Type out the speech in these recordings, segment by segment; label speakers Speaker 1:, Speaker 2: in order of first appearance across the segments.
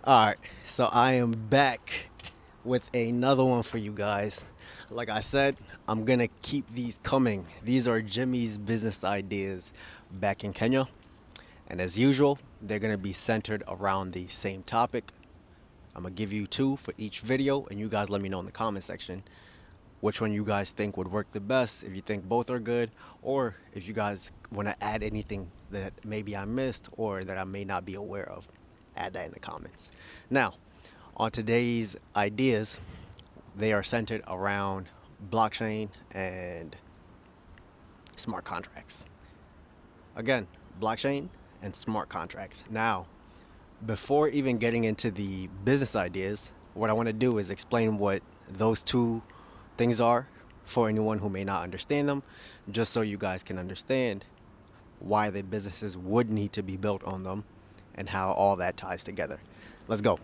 Speaker 1: Alright, so I am back with another one for you guys. Like I said, I'm gonna keep these coming. These are Jimmy's business ideas back in Kenya. And as usual, they're gonna be centered around the same topic. I'm gonna give you two for each video, and you guys let me know in the comment section which one you guys think would work the best, if you think both are good, or if you guys want to add anything that maybe I missed or that I may not be aware of. Add that in the comments. Now, on today's ideas, they are centered around blockchain and smart contracts. Again, blockchain and smart contracts. Now, before even getting into the business ideas, what I want to do is explain what those two things are for anyone who may not understand them, just so you guys can understand why the businesses would need to be built on them and how all that ties together. Let's go.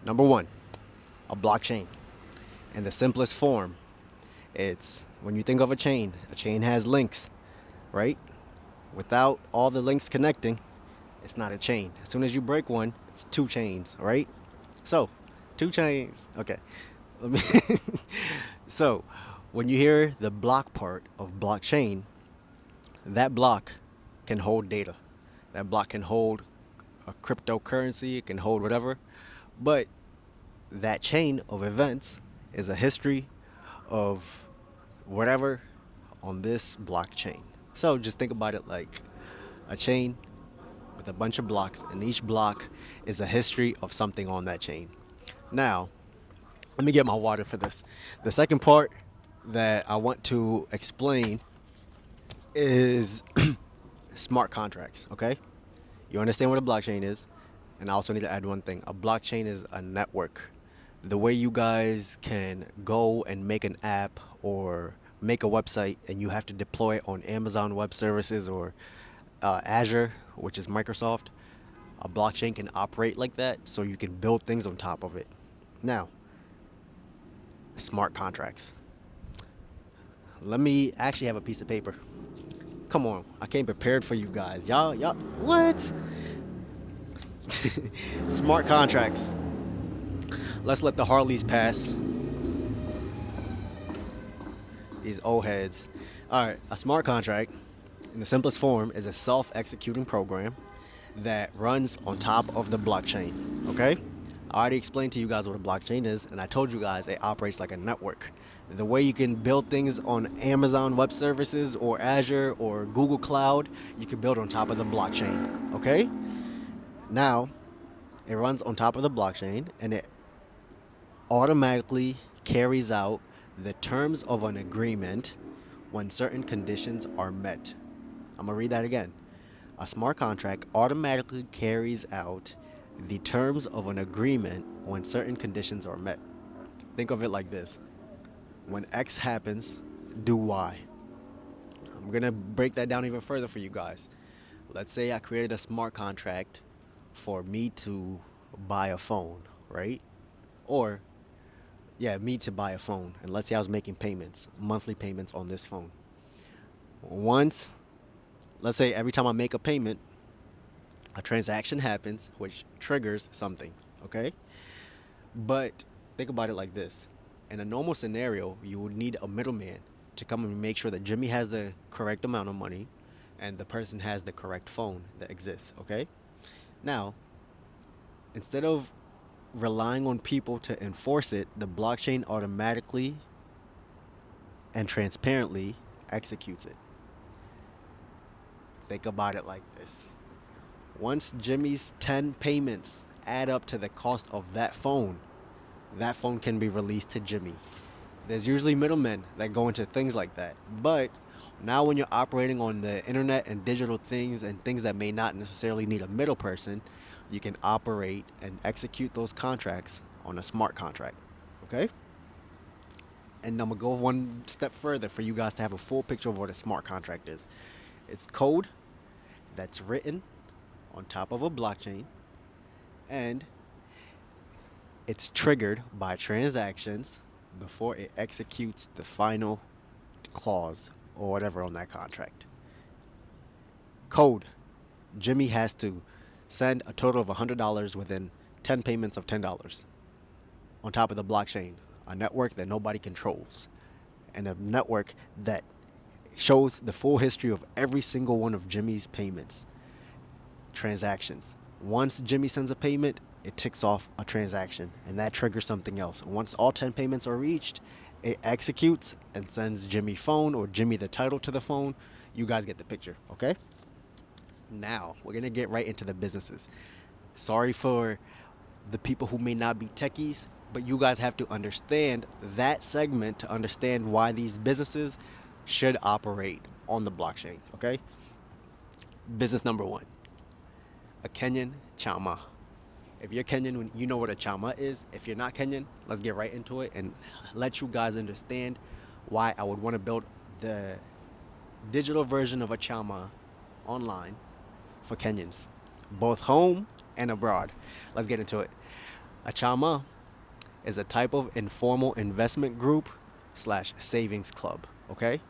Speaker 1: Number one, a blockchain. In the simplest form, it's when you think of a chain has links, right? Without all the links connecting, it's not a chain. As soon as you break one, it's two chains, right? So, two chains. Okay. Let me so, when you hear the block part of blockchain, that block can hold data. That block can hold a cryptocurrency, it can hold whatever. But that chain of events is a history of whatever on this blockchain. So just think about it like a chain with a bunch of blocks, and each block is a history of something on that chain. Now, let me get my water for this. The second part that I want to explain is smart contracts, okay? You understand what a blockchain is? And I also need to add one thing. A blockchain is a network. The way you guys can go and make an app or make a website and you have to deploy it on Amazon Web Services or Azure, which is Microsoft, a blockchain can operate like that so you can build things on top of it. Now, smart contracts. Let me actually have a piece of paper. Come on, I came prepared for you guys. Y'all, what? Smart contracts. Let's let the Harleys pass. These old heads. All right, a smart contract, in the simplest form, is a self-executing program that runs on top of the blockchain. Okay? I already explained to you guys what a blockchain is, and I told you guys it operates like a network. The way you can build things on Amazon Web Services or Azure or Google Cloud, you can build on top of the blockchain. Okay? Now, it runs on top of the blockchain and it automatically carries out the terms of an agreement when certain conditions are met. I'm going to read that again. A smart contract automatically carries out the terms of an agreement when certain conditions are met. Think of it like this. When X happens, do Y. I'm going to break that down even further for you guys. Let's say I created a smart contract for me to buy a phone, right? Or, yeah, me to buy a phone. And let's say I was making payments, monthly payments on this phone. Once, let's say every time I make a payment, a transaction happens, which triggers something, okay? But think about it like this. In a normal scenario, you would need a middleman to come and make sure that Jimmy has the correct amount of money and the person has the correct phone that exists, okay? Now, instead of relying on people to enforce it, the blockchain automatically and transparently executes it. Think about it like this. Once Jimmy's 10 payments add up to the cost of that phone can be released to Jimmy. There's usually middlemen that go into things like that. But now when you're operating on the internet and digital things and things that may not necessarily need a middle person, you can operate and execute those contracts on a smart contract. Okay? And I'm going to go one step further for you guys to have a full picture of what a smart contract is. It's code that's written on top of a blockchain, and it's triggered by transactions before it executes the final clause or whatever on that contract. Code. Jimmy has to send a total of $100 within 10 payments of $10 on top of the blockchain, a network that nobody controls, and a network that shows the full history of every single one of Jimmy's payments, transactions. Once Jimmy sends a payment, it ticks off a transaction, and that triggers something else. Once all 10 payments are reached, it executes and sends Jimmy phone or Jimmy the title to the phone. You guys get the picture, okay? Now, we're going to get right into the businesses. Sorry for the people who may not be techies, but you guys have to understand that segment to understand why these businesses should operate on the blockchain, okay? Business number one, a Kenyan chama. If you're Kenyan, you know what a chama is. If you're not Kenyan, let's get right into it and let you guys understand why I would want to build the digital version of a chama online for Kenyans, both home and abroad. Let's get into it. A chama is a type of informal investment group slash savings club. Okay?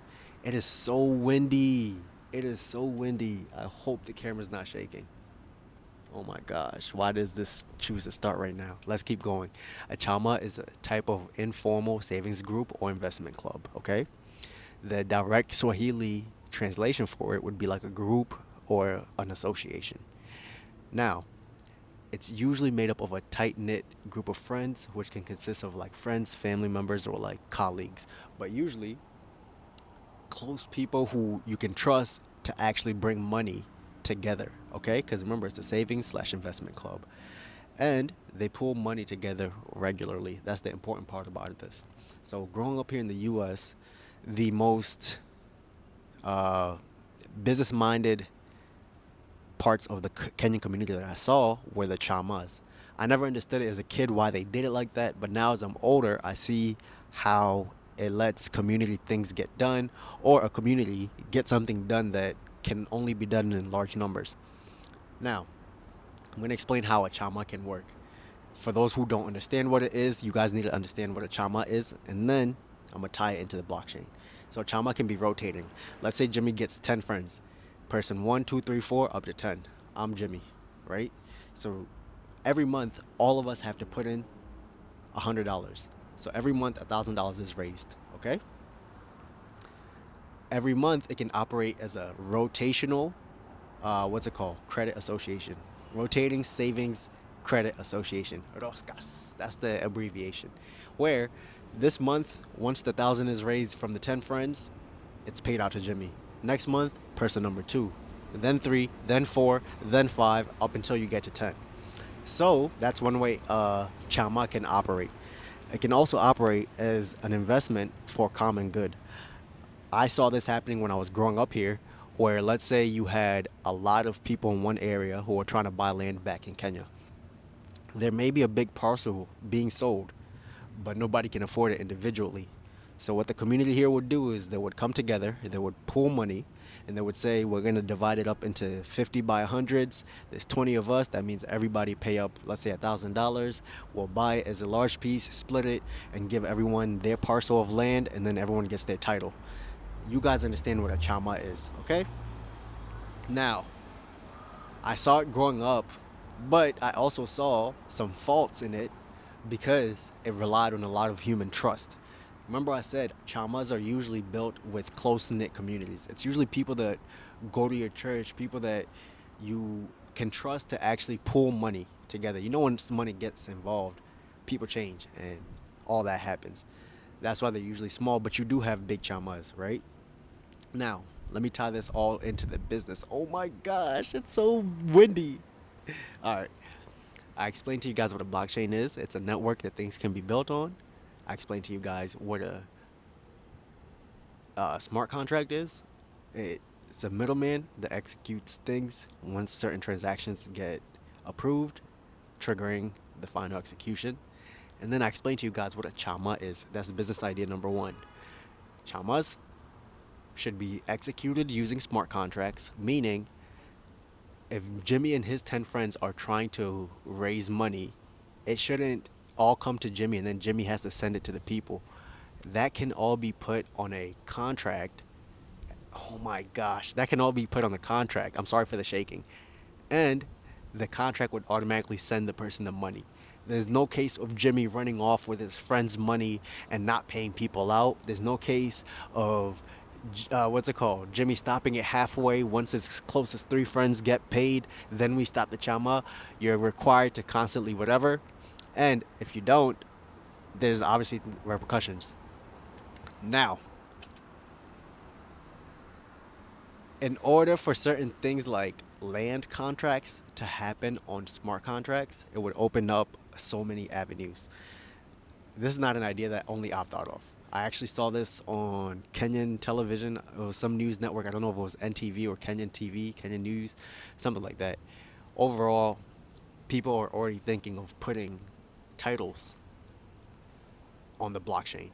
Speaker 1: It is so windy. It is so windy. I hope the camera's not shaking. Oh my gosh, why does this choose to start right now? Let's keep going. A chama is a type of informal savings group or investment club, okay? The direct Swahili translation for it would be like a group or an association. Now, it's usually made up of a tight knit group of friends, which can consist of like friends, family members, or like colleagues, but usually close people who you can trust to actually bring money together, okay? Because remember, it's a savings slash investment club. And they pull money together regularly. That's the important part about this. So, growing up here in the US, the most uh, business minded parts of the Kenyan community that I saw were the chamas. I never understood it as a kid why they did it like that, but now as I'm older, I see how it lets community things get done, or a community get something done that can only be done in large numbers. Now, I'm going to explain how a chama can work. For those who don't understand what it is, you guys need to understand what a chama is, and then I'm going to tie it into the blockchain. So a chama can be rotating. Let's say Jimmy gets 10 friends. Person 1, 2, 3, 4, up to 10. I'm Jimmy, right? So every month, all of us have to put in $100. So every month, $1,000 is raised, okay? Every month, it can operate as a rotational, what's it called? Credit association. Rotating Savings Credit Association. ROSCAS. That's the abbreviation. Where this month, once the 1,000 is raised from the 10 friends, it's paid out to Jimmy. Next month, person number 2, then 3, then 4, then 5, up until you get to 10. So that's one way Chama can operate. It can also operate as an investment for common good. I saw this happening when I was growing up here, where let's say you had a lot of people in one area who are trying to buy land back in Kenya. There may be a big parcel being sold, but nobody can afford it individually. So what the community here would do is they would come together, they would pool money, and they would say, we're going to divide it up into 50 by 100s. There's 20 of us. That means everybody pay up, let's say, $1,000. We'll buy it as a large piece, split it, and give everyone their parcel of land, and then everyone gets their title. You guys understand what a chama is, okay? Now, I saw it growing up, but I also saw some faults in it because it relied on a lot of human trust. Remember I said chamas are usually built with close-knit communities. It's usually people that go to your church, people that you can trust to actually pull money together. You know, when money gets involved, people change and all that happens. That's why they're usually small, but you do have big chamas, right? Now, let me tie this all into the business. Oh my gosh, it's so windy. All right. I explained to you guys what a blockchain is. It's a network that things can be built on. I explained to you guys what a smart contract is. It's a middleman that executes things once certain transactions get approved, triggering the final execution. And then I explained to you guys what a chama is. That's business idea number 1. Chamas should be executed using smart contracts, meaning if Jimmy and his 10 friends are trying to raise money, it shouldn't all come to Jimmy and then Jimmy has to send it to the people. That can all be put on a contract. Oh my gosh, that can all be put on the contract. I'm sorry for the shaking. And the contract would automatically send the person the money. There's no case of Jimmy running off with his friend's money and not paying people out. There's no case of what's it called? Jimmy stopping it halfway. Once his closest three friends get paid, then we stop the chama. You're required to constantly whatever, and if you don't, there's obviously repercussions. Now, in order for certain things like land contracts to happen on smart contracts, it would open up so many avenues. This is not an idea that only I've thought of. I actually saw this on Kenyan television. It was some news network. I don't know if it was NTV or Kenyan TV, Kenyan News, something like that. Overall, people are already thinking of putting titles on the blockchain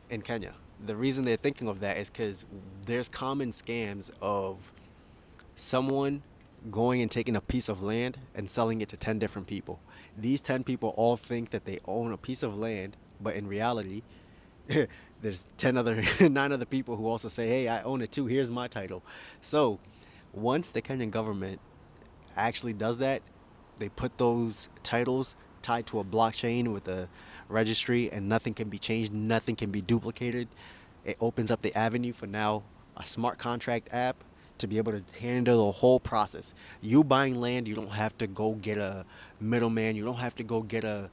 Speaker 1: in Kenya. The reason they're thinking of that is because there's common scams of someone going and taking a piece of land and selling it to 10 different people. These 10 people all think that they own a piece of land, but in reality, there's 10 other 9 other people who also say, "Hey, I own it too. Here's my title." So, once the Kenyan government actually does that, they put those titles tied to a blockchain with a registry, and nothing can be changed, nothing can be duplicated. It opens up the avenue for now a smart contract app to be able to handle the whole process. You buying land, you don't have to go get a middleman, you don't have to go get a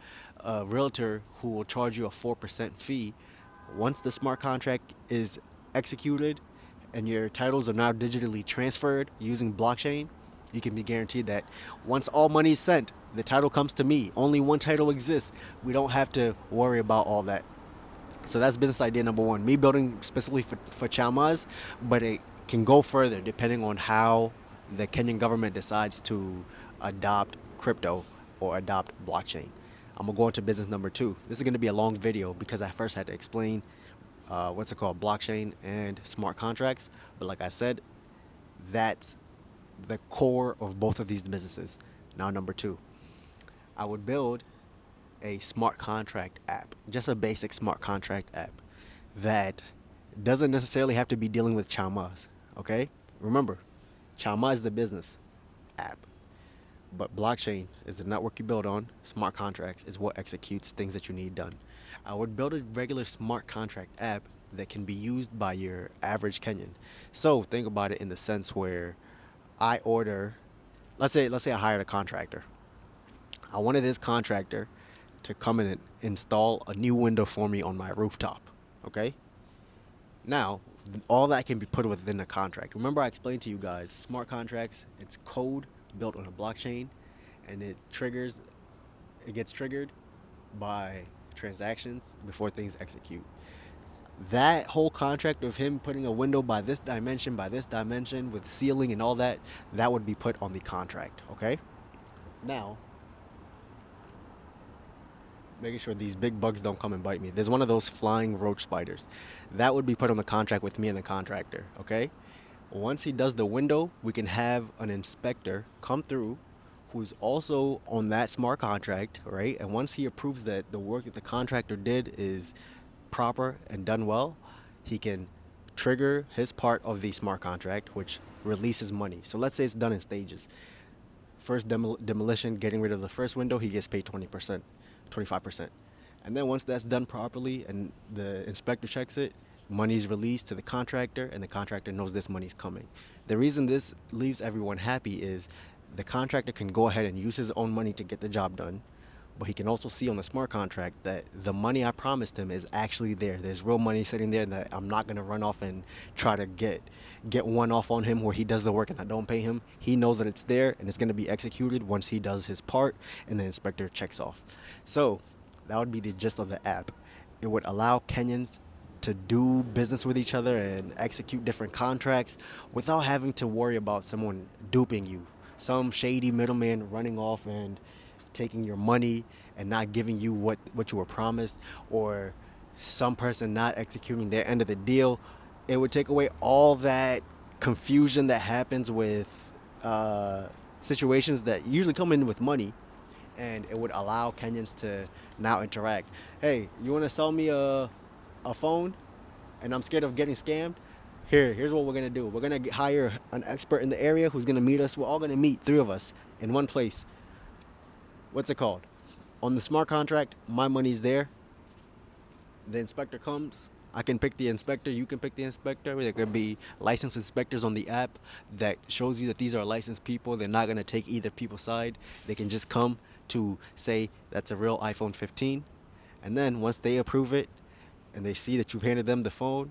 Speaker 1: realtor who will charge you a 4% fee. Once the smart contract is executed and your titles are now digitally transferred using blockchain, you can be guaranteed that once all money is sent, the title comes to me. Only one title exists. We don't have to worry about all that. So that's business idea number one. Me building specifically for Chalmaz, but it can go further depending on how the Kenyan government decides to adopt crypto or adopt blockchain. I'm gonna go into business number two. This is gonna be a long video because I first had to explain what's it called, blockchain and smart contracts. But like I said, that's the core of both of these businesses. Now, number two, I would build a smart contract app, just a basic smart contract app that doesn't necessarily have to be dealing with Chalmaz. Okay? Remember, Chalmaz is the business app, but blockchain is the network you build on. Smart contracts is what executes things that you need done. I would build a regular smart contract app that can be used by your average Kenyan. So think about it in the sense where I order, let's say I hired a contractor. I wanted this contractor to come in and install a new window for me on my rooftop. Okay? Now, all that can be put within the contract. Remember, I explained to you guys smart contracts, it's code built on a blockchain, and it gets triggered by transactions before things execute. That whole contract of him putting a window by this dimension with ceiling and all that, that would be put on the contract. Okay? Now, making sure these big bugs don't come and bite me. There's one of those flying roach spiders. That would be put on the contract with me and the contractor, okay? Once he does the window, we can have an inspector come through who's also on that smart contract, right? And once he approves that the work that the contractor did is proper and done well, he can trigger his part of the smart contract, which releases money. So let's say it's done in stages. First demolition, getting rid of the first window, he gets paid 20%, 25%. And then once that's done properly and the inspector checks it, money's released to the contractor and the contractor knows this money's coming. The reason this leaves everyone happy is the contractor can go ahead and use his own money to get the job done, but he can also see on the smart contract that the money I promised him is actually there. There's real money sitting there that I'm not going to run off and try to get one off on him where he does the work and I don't pay him. He knows that it's there and it's going to be executed once he does his part and the inspector checks off. So that would be the gist of the app. It would allow Kenyans to do business with each other and execute different contracts without having to worry about someone duping you, some shady middleman running off and taking your money and not giving you what you were promised, or some person not executing their end of the deal. It would take away all that confusion that happens with situations that usually come in with money, and it would allow Kenyans to now interact. Hey, you want to sell me a phone and I'm scared of getting scammed? Here's what we're going to do. We're going to hire an expert in the area who's going to meet us. We're all going to meet, three of us. in one place. What's it called? On the smart contract, my money's there. The inspector comes. I can pick the inspector. You can pick the inspector. There could be licensed inspectors on the app that shows you that these are licensed people. They're not going to take either people's side. They can just come to say that's a real iPhone 15. And then once they approve it and they see that you've handed them the phone,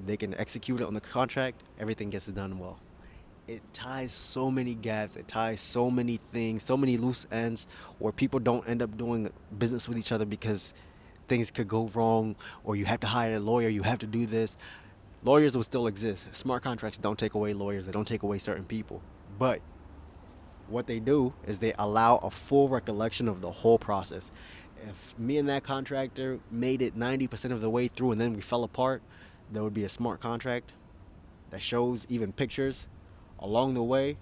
Speaker 1: they can execute it on the contract. Everything gets done well. It ties so many gaps. It ties so many things, so many loose ends where people don't end up doing business with each other because things could go wrong, or you have to hire a lawyer, you have to do this. Lawyers will still exist. Smart contracts don't take away lawyers, they don't take away certain people. But what they do is they allow a full recollection of the whole process. If me and that contractor made it 90% of the way through and then we fell apart, there would be a smart contract that shows even pictures along the way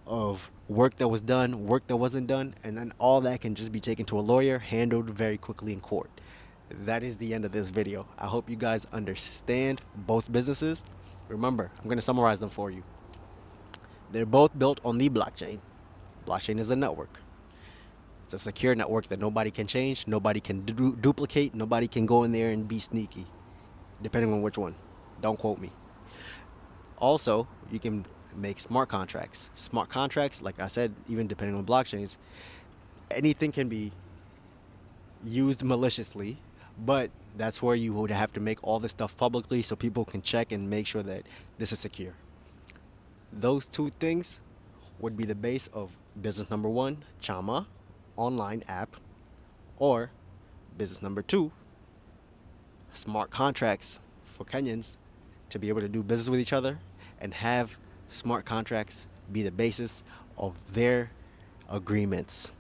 Speaker 1: of work that was done, work that wasn't done, and then all that can just be taken to a lawyer, handled very quickly in court. That is the end of this video. I hope you guys understand both businesses. Remember, I'm going to summarize them for you. They're both built on the blockchain. Blockchain is a network. It's a secure network that nobody can change, nobody can duplicate, nobody can go in there and be sneaky, depending on which one. Don't quote me. Also, you can make smart contracts. Smart contracts, like I said, even depending on blockchains, anything can be used maliciously, but that's where you would have to make all this stuff publicly so people can check and make sure that this is secure. Those two things would be the base of business number one, Chama, online app, or business number two, smart contracts for Kenyans to be able to do business with each other and have smart contracts be the basis of their agreements.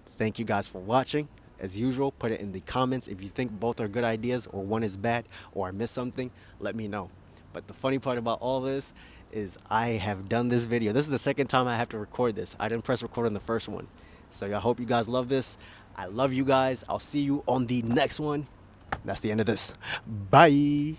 Speaker 1: Thank you guys for watching. As usual, put it in the comments if you think both are good ideas or one is bad or I missed something, let me know. But the funny part about all this is I have done this video. This is the second time I have to record this. I didn't press record on the first one. So I hope you guys love this. I love you guys. I'll see you on the next one. That's the end of this. Bye.